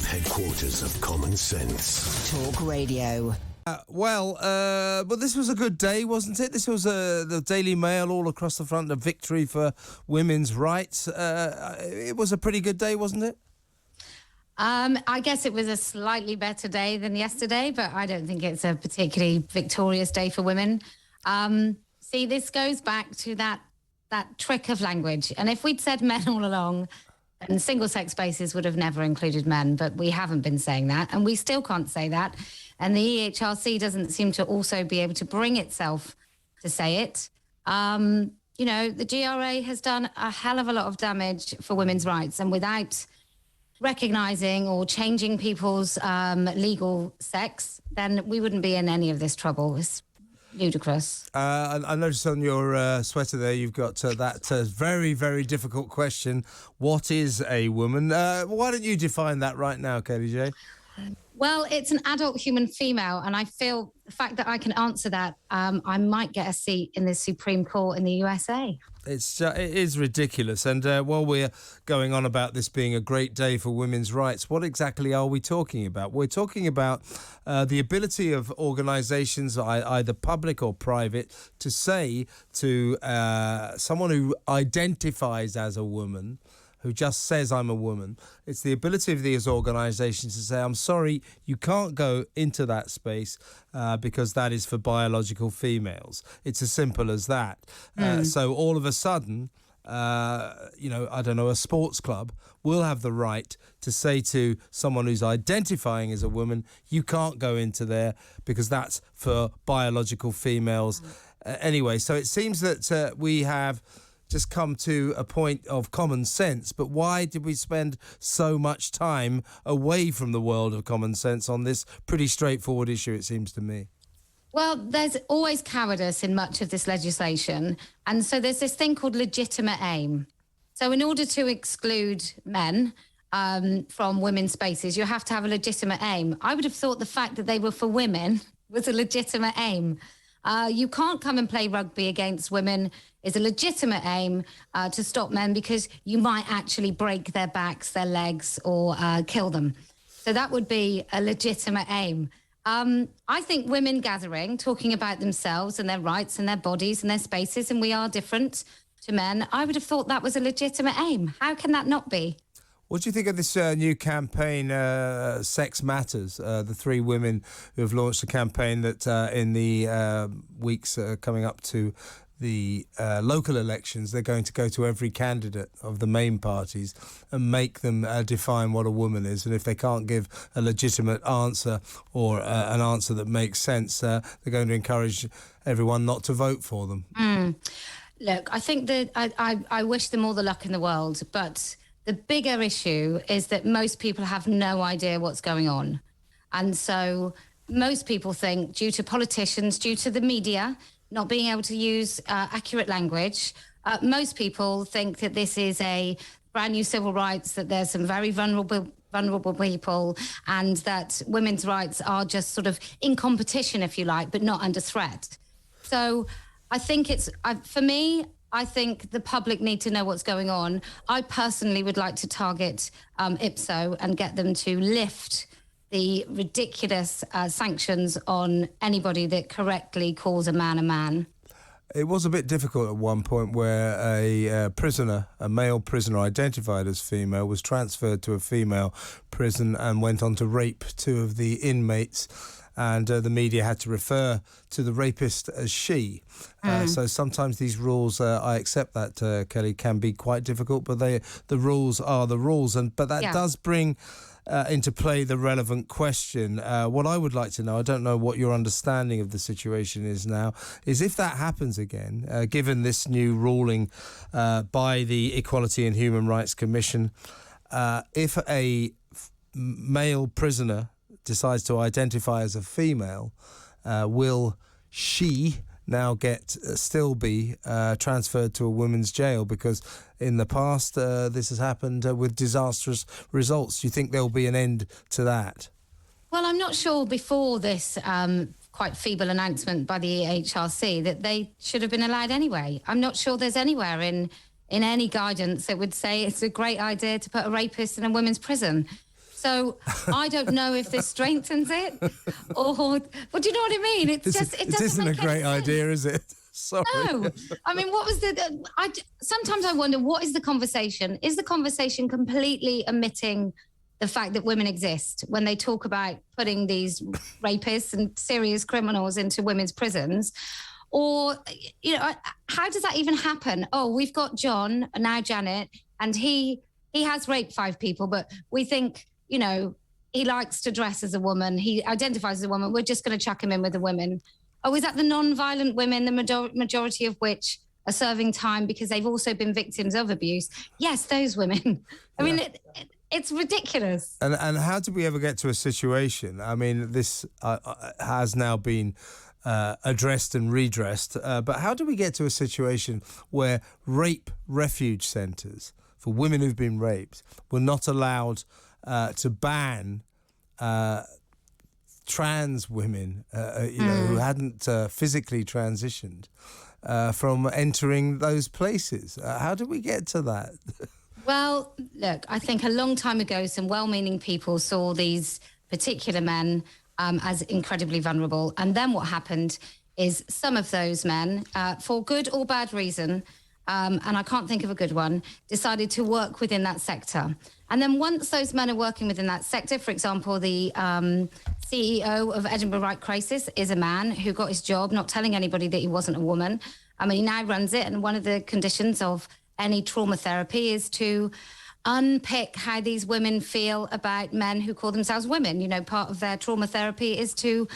Headquarters of common sense. Talk Radio. But this was a good day, wasn't it? This was the Daily Mail all across the front, a victory for women's rights. It was a pretty good day, wasn't it? I guess it was a slightly better day than yesterday, but I don't think it's a particularly victorious day for women. See, this goes back to that trick of language. And if we'd said men all along, and single-sex spaces would have never included men, but we haven't been saying that, and we still can't say that. And the EHRC doesn't seem to also be able to bring itself to say it. The GRA has done a hell of a lot of damage for women's rights, and without recognising or changing people's legal sex, then we wouldn't be in any of this trouble. It's ludicrous. I noticed on your sweater there you've got that very, very difficult question. What is a woman? Why don't you define that right now, Kellie Jay? Well, it's an adult human female, and I feel the fact that I can answer that, I might get a seat in the Supreme Court in the USA. It is ridiculous. And while we're going on about this being a great day for women's rights, what exactly are we talking about? We're talking about the ability of organisations, either public or private, to say to someone who identifies as a woman, who just says I'm a woman, it's the ability of these organisations to say, I'm sorry, you can't go into that space because that is for biological females. It's as simple as that. So all of a sudden, a sports club will have the right to say to someone who's identifying as a woman, you can't go into there because that's for biological females. Anyway, so it seems that we have just come to a point of common sense, but why did we spend so much time away from the world of common sense on this pretty straightforward issue, it seems to me? Well, there's always cowardice in much of this legislation, and so there's this thing called legitimate aim. So in order to exclude men from women's spaces, you have to have a legitimate aim. I would have thought the fact that they were for women was a legitimate aim. You can't come and play rugby against women is a legitimate aim to stop men because you might actually break their backs, their legs, or kill them. So that would be a legitimate aim. I think women gathering, talking about themselves and their rights and their bodies and their spaces, and we are different to men, I would have thought that was a legitimate aim. How can that not be? What do you think of this new campaign, Sex Matters? The three women who have launched a campaign that in the weeks coming up to the local elections, they're going to go to every candidate of the main parties and make them define what a woman is. And if they can't give a legitimate answer or an answer that makes sense, they're going to encourage everyone not to vote for them. Look, I think that I wish them all the luck in the world, but the bigger issue is that most people have no idea what's going on. And so most people think, due to politicians, due to the media not being able to use accurate language, most people think that this is a brand new civil rights, that there's some very vulnerable people, and that women's rights are just sort of in competition, if you like, but not under threat. So I think for me, I think the public need to know what's going on. I personally would like to target IPSO and get them to lift the ridiculous sanctions on anybody that correctly calls a man a man. It was a bit difficult at one point where a male prisoner identified as female was transferred to a female prison and went on to rape two of the inmates. And the media had to refer to the rapist as she. So sometimes these rules, I accept that, Kelly, can be quite difficult, but the rules are the rules. But that does bring into play the relevant question. What I would like to know, I don't know what your understanding of the situation is now, is if that happens again, given this new ruling by the Equality and Human Rights Commission, if a male prisoner decides to identify as a female, will she now still be transferred to a women's jail? Because in the past this has happened with disastrous results. Do you think there'll be an end to that? Well, I'm not sure before this quite feeble announcement by the EHRC that they should have been allowed anyway. I'm not sure there's anywhere in any guidance that would say it's a great idea to put a rapist in a women's prison. So I don't know if this strengthens it or, but do you know what I mean? It isn't a great idea, is it? Sorry. No, I mean, what was sometimes I wonder, what is the conversation? Is the conversation completely omitting the fact that women exist when they talk about putting these rapists and serious criminals into women's prisons? Or, how does that even happen? Oh, we've got John, now Janet, and he has raped 5 people, but we think, he likes to dress as a woman. He identifies as a woman. We're just going to chuck him in with the women. Oh, is that the non-violent women, the majority of which are serving time because they've also been victims of abuse? Yes, those women. I mean, it's ridiculous. And how did we ever get to a situation? I mean, this has now been addressed and redressed, but how do we get to a situation where rape refuge centres for women who've been raped were not allowed to ban trans women, who hadn't physically transitioned from entering those places? How did we get to that? Well, look, I think a long time ago, some well-meaning people saw these particular men as incredibly vulnerable. And then what happened is some of those men, for good or bad reason, and I can't think of a good one, decided to work within that sector. And then once those men are working within that sector, for example, the CEO of Edinburgh Right Crisis is a man who got his job not telling anybody that he wasn't a woman. I mean, he now runs it. And one of the conditions of any trauma therapy is to unpick how these women feel about men who call themselves women. Part of their trauma therapy is to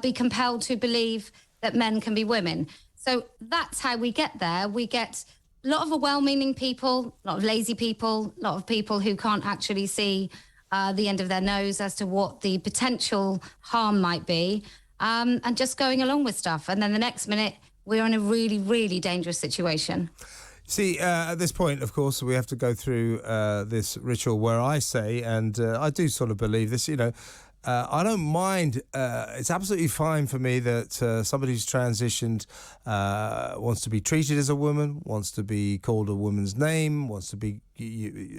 be compelled to believe that men can be women. So that's how we get there. We get a lot of well-meaning people, a lot of lazy people, a lot of people who can't actually see the end of their nose as to what the potential harm might be, and just going along with stuff. And then the next minute, we're in a really, really dangerous situation. See, at this point, of course, we have to go through this ritual where I say, and I do sort of believe this, I don't mind. It's absolutely fine for me that somebody who's transitioned wants to be treated as a woman, wants to be called a woman's name, wants to be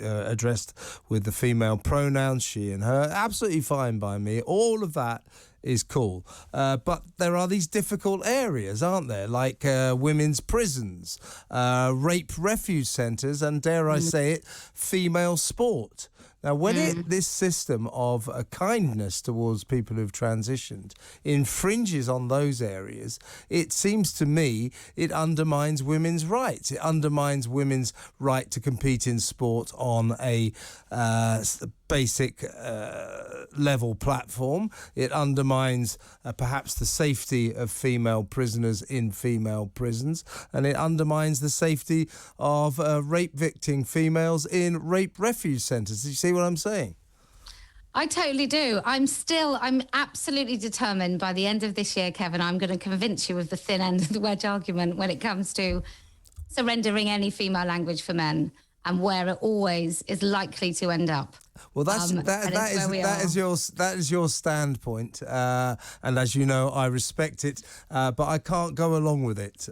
addressed with the female pronouns, she and her. Absolutely fine by me. All of that is cool. But there are these difficult areas, aren't there? Like women's prisons, rape refuge centres, and dare I say it, female sport. Now, when this system of kindness towards people who've transitioned infringes on those areas, it seems to me it undermines women's rights. It undermines women's right to compete in sport on a basic level platform. It undermines perhaps the safety of female prisoners in female prisons, and it undermines the safety of rape victim females in rape refuge centres. Do you see what I'm saying? I totally do. I'm absolutely determined by the end of this year, Kevin, I'm going to convince you of the thin end of the wedge argument when it comes to surrendering any female language for men and where it always is likely to end up. Well, that is your standpoint, and as you know, I respect it, but I can't go along with it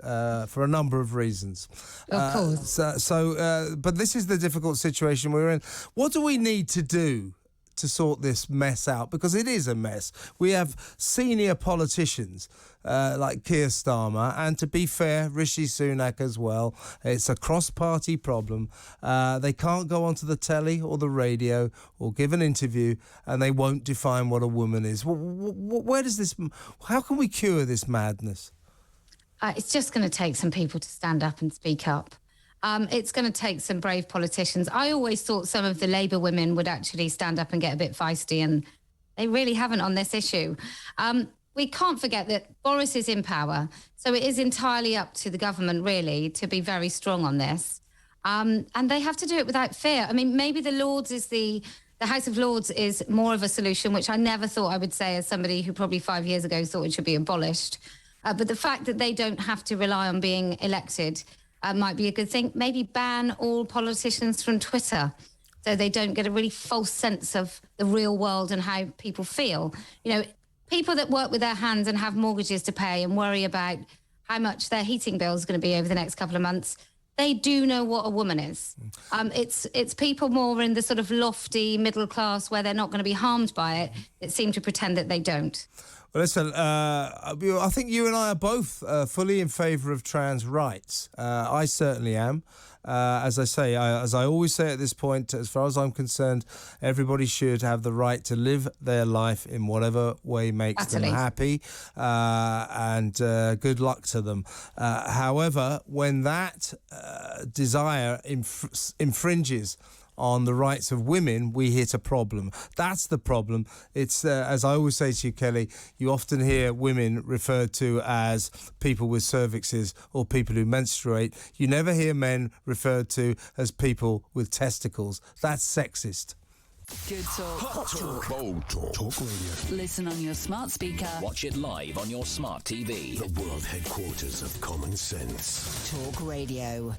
for a number of reasons. Of course. But this is the difficult situation we're in. What do we need to do to sort this mess out? Because it is a mess. We have senior politicians like Keir Starmer, and to be fair, Rishi Sunak as well. It's a cross-party problem. They can't go onto the telly or the radio or give an interview, and they won't define what a woman is. Where does this? How can we cure this madness? It's just going to take some people to stand up and speak up. It's going to take some brave politicians. I always thought some of the Labour women would actually stand up and get a bit feisty, and they really haven't on this issue. We can't forget that Boris is in power, so it is entirely up to the government, really, to be very strong on this. And they have to do it without fear. I mean, maybe the House of Lords is more of a solution, which I never thought I would say as somebody who probably 5 years ago thought it should be abolished. But the fact that they don't have to rely on being elected might be a good thing. Maybe ban all politicians from Twitter so they don't get a really false sense of the real world and how people feel. People that work with their hands and have mortgages to pay and worry about how much their heating bill is going to be over the next couple of months, they do know what a woman is. It's people more in the sort of lofty middle class where they're not going to be harmed by it that seem to pretend that they don't. Well, listen, I think you and I are both fully in favour of trans rights. I certainly am. As I say, as I always say at this point, as far as I'm concerned, everybody should have the right to live their life in whatever way makes them happy, and good luck to them. However, when that desire infringes on the rights of women, we hit a problem. That's the problem. It's, as I always say to you, Kelly, you often hear women referred to as people with cervixes or people who menstruate. You never hear men referred to as people with testicles. That's sexist. Good talk. Hot talk. Bold talk. Talk radio. Listen on your smart speaker. Watch it live on your smart TV. The world headquarters of common sense. Talk Radio.